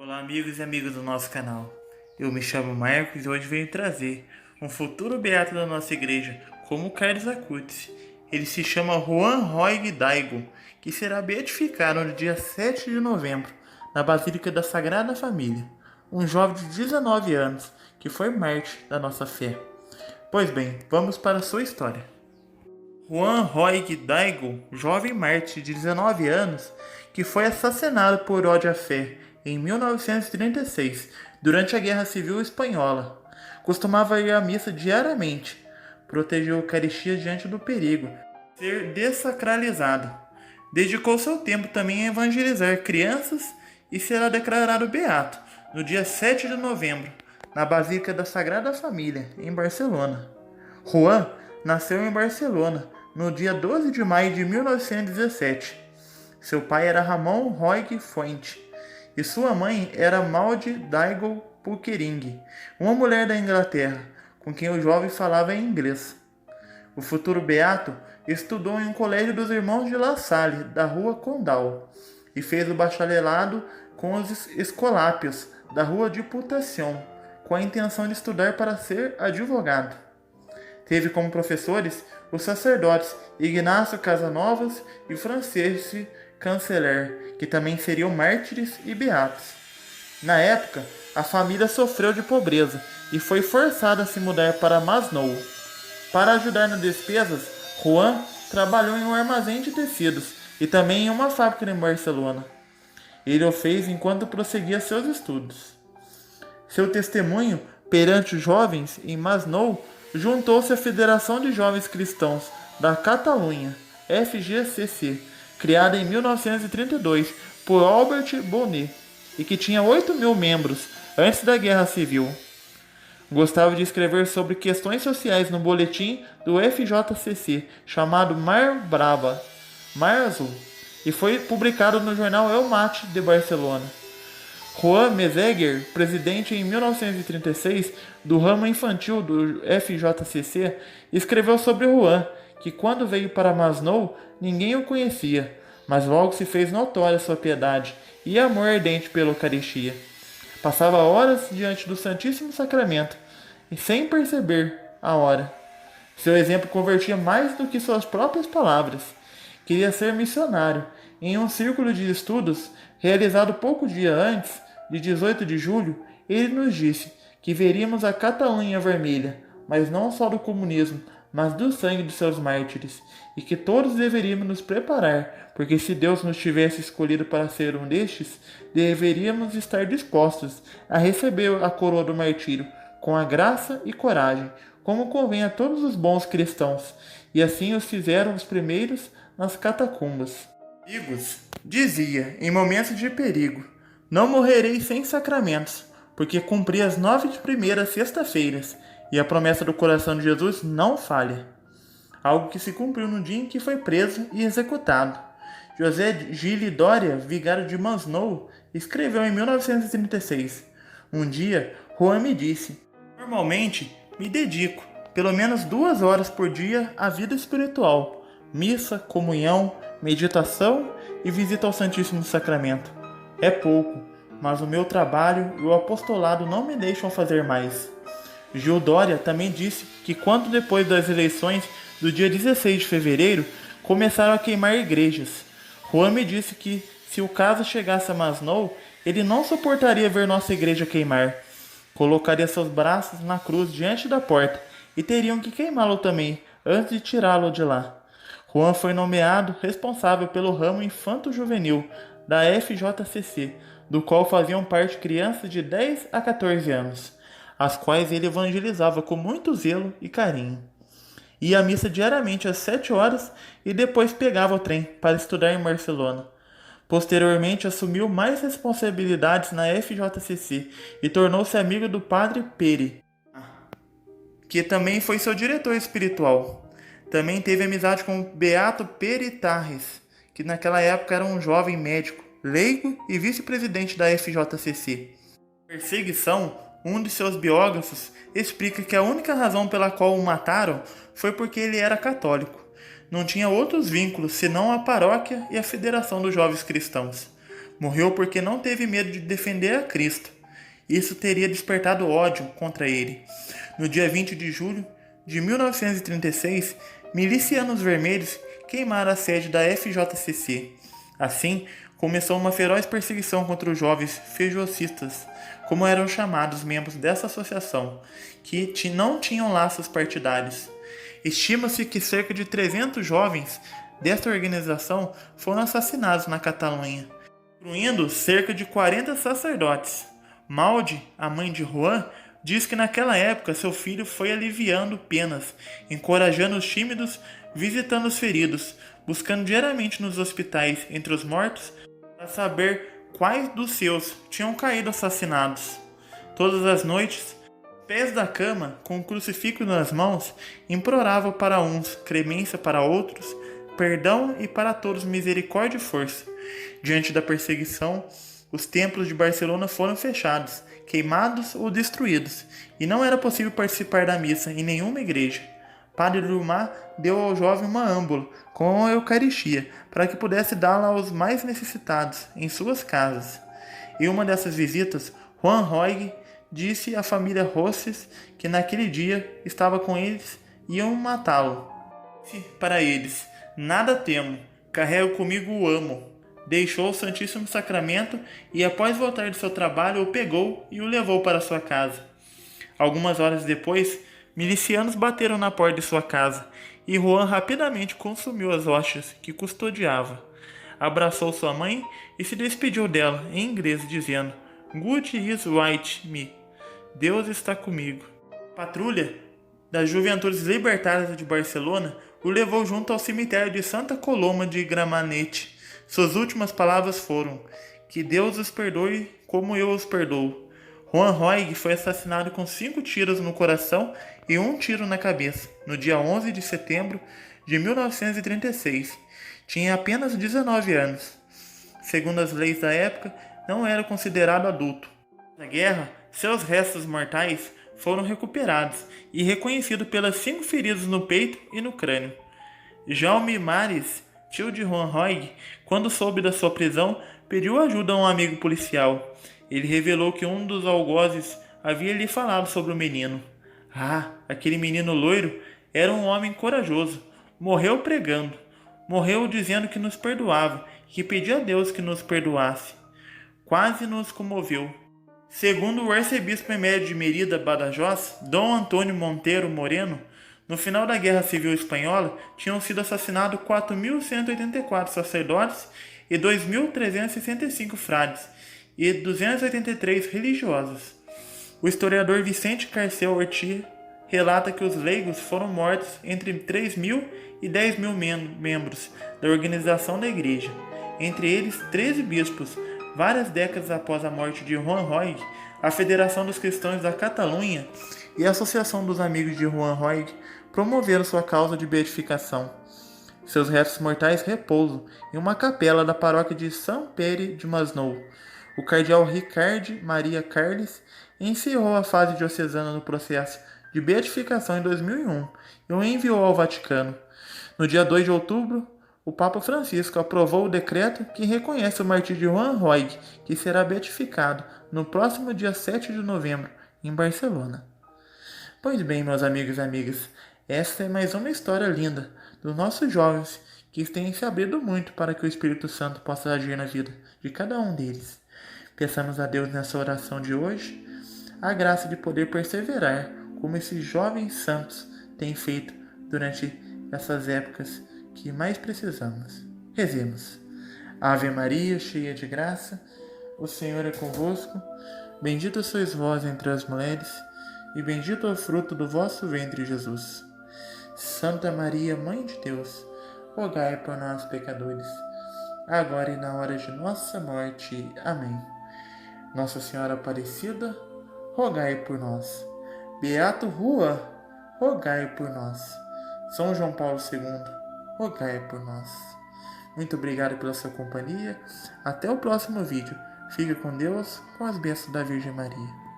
Olá, amigos e amigas do nosso canal. Eu me chamo Marcos e hoje venho trazer um futuro beato da nossa igreja, como Carlos Acutis. Ele se chama Juan Roig Daigo, que será beatificado no dia 7 de novembro, na Basílica da Sagrada Família. Um jovem de 19 anos, que foi mártir da nossa fé. Pois bem, vamos para a sua história. Juan Roig Daigo, jovem mártir de 19 anos, que foi assassinado por ódio à fé em 1936, durante a Guerra Civil Espanhola. Costumava ir à missa diariamente, protegeu a Eucaristia diante do perigo de ser dessacralizado. Dedicou seu tempo também a evangelizar crianças e será declarado beato no dia 7 de novembro, na Basílica da Sagrada Família, em Barcelona. Juan nasceu em Barcelona no dia 12 de maio de 1917. Seu pai era Ramon Roig Fuente e sua mãe era Maud Daigo Pulkering, uma mulher da Inglaterra, com quem o jovem falava em inglês. O futuro beato estudou em um colégio dos Irmãos de La Salle, da rua Condal, e fez o bacharelado com os Escolápios, da rua Diputação, com a intenção de estudar para ser advogado. Teve como professores os sacerdotes Ignácio Casanovas e Francisco Canceller, que também seriam mártires e beatos. Na época, a família sofreu de pobreza e foi forçada a se mudar para Masnou. Para ajudar nas despesas, Juan trabalhou em um armazém de tecidos e também em uma fábrica em Barcelona. Ele o fez enquanto prosseguia seus estudos. Seu testemunho perante os jovens em Masnou juntou-se à Federação de Jovens Cristãos da Catalunha, FGCC, criada em 1932 por Albert Bonnet e que tinha 8.000 membros antes da Guerra Civil. Gostava de escrever sobre questões sociais no boletim do FJCC, chamado Mar Brava, Mar Azul, e foi publicado no jornal El Mate de Barcelona. Juan Meseguer, presidente em 1936 do ramo infantil do FJCC, escreveu sobre Juan, que quando veio para Masnou, ninguém o conhecia, mas logo se fez notória sua piedade e amor ardente pela Eucaristia. Passava horas diante do Santíssimo Sacramento, e sem perceber a hora. Seu exemplo convertia mais do que suas próprias palavras. Queria ser missionário. Em um círculo de estudos, realizado pouco dia antes, de 18 de julho, ele nos disse que veríamos a Catalunha vermelha, mas não só do comunismo, mas do sangue de seus mártires, e que todos deveríamos nos preparar, porque se Deus nos tivesse escolhido para ser um destes, deveríamos estar dispostos a receber a coroa do martírio, com a graça e coragem, como convém a todos os bons cristãos, e assim os fizeram os primeiros nas catacumbas. Amigos, dizia, em momentos de perigo, não morrerei sem sacramentos, porque cumpri as 9 primeiras sexta-feiras, e a promessa do coração de Jesus não falha. Algo que se cumpriu no dia em que foi preso e executado. José Gilles Doria, vigário de Masnou, escreveu em 1936, um dia, Juan me disse, normalmente me dedico, pelo menos 2 horas por dia, à vida espiritual, missa, comunhão, meditação e visita ao Santíssimo Sacramento. É pouco, mas o meu trabalho e o apostolado não me deixam fazer mais. Gil Doria também disse que quando depois das eleições do dia 16 de fevereiro, começaram a queimar igrejas. Juan me disse que, se o caso chegasse a Masnou, ele não suportaria ver nossa igreja queimar. Colocaria seus braços na cruz diante da porta e teriam que queimá-lo também, antes de tirá-lo de lá. Juan foi nomeado responsável pelo ramo infanto-juvenil da FJCC, do qual faziam parte crianças de 10 a 14 anos, as quais ele evangelizava com muito zelo e carinho. Ia à missa diariamente às 7 horas e depois pegava o trem para estudar em Barcelona. Posteriormente assumiu mais responsabilidades na FJCC e tornou-se amigo do padre Pere, que também foi seu diretor espiritual. Também teve amizade com o Beato Pere Tarres, que naquela época era um jovem médico, leigo e vice-presidente da FJCC. Perseguição, um de seus biógrafos explica que a única razão pela qual o mataram foi porque ele era católico. Não tinha outros vínculos senão a paróquia e a Federação dos Jovens Cristãos. Morreu porque não teve medo de defender a Cristo. Isso teria despertado ódio contra ele. No dia 20 de julho de 1936, milicianos vermelhos queimaram a sede da FJCC. Assim, começou uma feroz perseguição contra os jovens fejocistas, como eram chamados membros dessa associação, que não tinham laços partidários. Estima-se que cerca de 300 jovens desta organização foram assassinados na Catalunha, incluindo cerca de 40 sacerdotes. Malde, a mãe de Juan, diz que naquela época seu filho foi aliviando penas, encorajando os tímidos, visitando os feridos, buscando diariamente nos hospitais entre os mortos para saber quais dos seus tinham caído assassinados. Todas as noites, pés da cama, com o crucifixo nas mãos, implorava para uns clemência, para outros perdão e para todos misericórdia e força. Diante da perseguição, os templos de Barcelona foram fechados, queimados ou destruídos, e não era possível participar da missa em nenhuma igreja. Padre Lumá deu ao jovem uma âmbula com a Eucaristia, para que pudesse dá-la aos mais necessitados em suas casas. Em uma dessas visitas, Juan Roig disse à família Rosses que naquele dia estava com eles e iam matá-lo. Disse para eles: "Nada temo, carrego comigo o amo." Deixou o Santíssimo Sacramento e, após voltar do seu trabalho, o pegou e o levou para sua casa. Algumas horas depois, milicianos bateram na porta de sua casa e Juan rapidamente consumiu as hóstias que custodiava. Abraçou sua mãe e se despediu dela em inglês, dizendo: "God is with me." Deus está comigo. A patrulha das Juventudes Libertárias de Barcelona o levou junto ao cemitério de Santa Coloma de Gramenet. Suas últimas palavras foram: "Que Deus os perdoe como eu os perdoo." Juan Roig foi assassinado com 5 tiros no coração e 1 tiro na cabeça, no dia 11 de setembro de 1936. Tinha apenas 19 anos. Segundo as leis da época, não era considerado adulto. Na guerra, seus restos mortais foram recuperados e reconhecidos pelas 5 feridas no peito e no crânio. Jaume Mares, tio de Juan Roig, quando soube da sua prisão, pediu ajuda a um amigo policial. Ele revelou que um dos algozes havia lhe falado sobre o menino. Aquele menino loiro era um homem corajoso. Morreu pregando. Morreu dizendo que nos perdoava e que pedia a Deus que nos perdoasse. Quase nos comoveu. Segundo o arcebispo emérito de Merida, Badajoz, Dom Antônio Monteiro Moreno, no final da Guerra Civil Espanhola, tinham sido assassinados 4.184 sacerdotes e 2.365 frades e 283 religiosos. O historiador Vicente Carcel Ortiz relata que os leigos foram mortos entre 3.000 e 10.000 membros da organização da igreja, entre eles 13 bispos. Várias décadas após a morte de Juan Roig, a Federação dos Cristãos da Catalunha e a Associação dos Amigos de Juan Roig promoveram sua causa de beatificação. Seus restos mortais repousam em uma capela da paróquia de São Pere de Masnou. O cardeal Ricard Maria Carles encerrou a fase diocesana no processo de beatificação em 2001 e o enviou ao Vaticano. No dia 2 de outubro, o Papa Francisco aprovou o decreto que reconhece o martírio de Juan Roig, que será beatificado no próximo dia 7 de novembro, em Barcelona. Pois bem, meus amigos e amigas, essa é mais uma história linda dos nossos jovens que têm se abrido muito para que o Espírito Santo possa agir na vida de cada um deles. Peçamos a Deus nessa oração de hoje a graça de poder perseverar como esses jovens santos têm feito durante essas épocas que mais precisamos. Rezemos. Ave Maria, cheia de graça, o Senhor é convosco. Bendita sois vós entre as mulheres, e bendito é o fruto do vosso ventre, Jesus. Santa Maria, Mãe de Deus, rogai por nós, pecadores, agora e na hora de nossa morte. Amém. Nossa Senhora Aparecida, rogai por nós. Beato Juan, rogai por nós. São João Paulo II, rogai por nós. Muito obrigado pela sua companhia. Até o próximo vídeo. Fique com Deus, com as bênçãos da Virgem Maria.